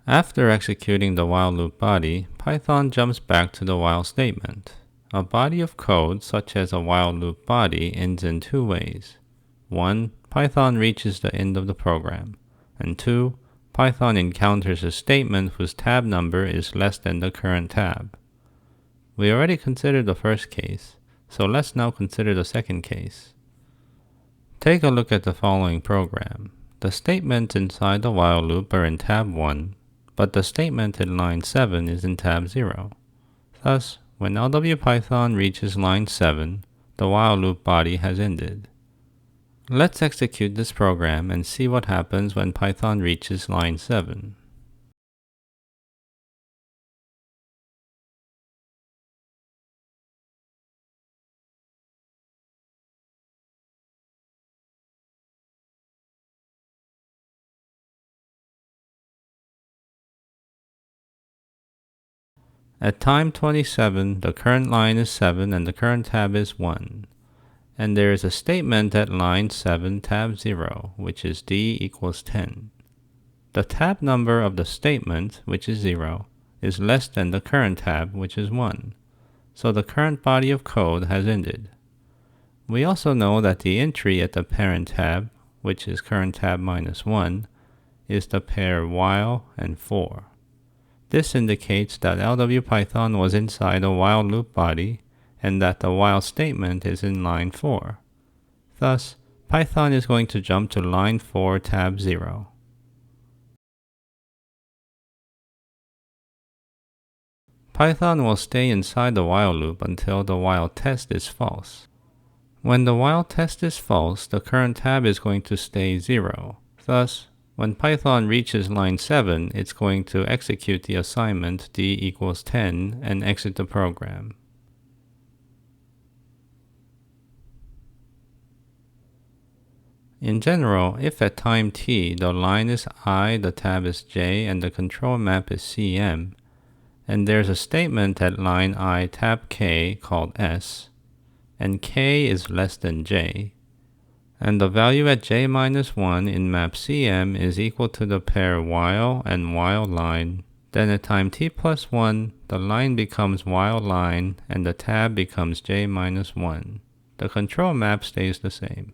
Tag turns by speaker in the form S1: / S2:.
S1: After executing the while loop body, Python jumps back to the while statement. A body of code, such as a while loop body, ends in two ways. 1. Python reaches the end of the program. And 2. Python encounters a statement whose tab number is less than the current tab. We already considered the first case, so let's now consider the second case. Take a look at the following program. The statements inside the while loop are in tab 1, but the statement in line 7 is in tab 0. Thus, when LWPython reaches line 7, the while loop body has ended. Let's execute this program and see what happens when Python reaches line 7. At time 27, the current line is 7 and the current tab is 1. And there is a statement at line 7 tab 0, which is d equals 10. The tab number of the statement, which is 0, is less than the current tab, which is 1. So the current body of code has ended. We also know that the entry at the parent tab, which is current tab minus 1, is the pair while and for. This indicates that LWPython was inside a while loop body and that the while statement is in line 4. Thus, Python is going to jump to line 4 tab 0. Python will stay inside the while loop until the while test is false. When the while test is false, the current tab is going to stay 0. Thus, when Python reaches line 7, it's going to execute the assignment d equals 10 and exit the program. In general, if at time t the line is I, the tab is j, and the control map is cm, and there's a statement at line I tab k called s, and k is less than j, and the value at j minus 1 in map cm is equal to the pair while and while line, then at time t plus 1, the line becomes while line and the tab becomes j minus 1. The control map stays the same.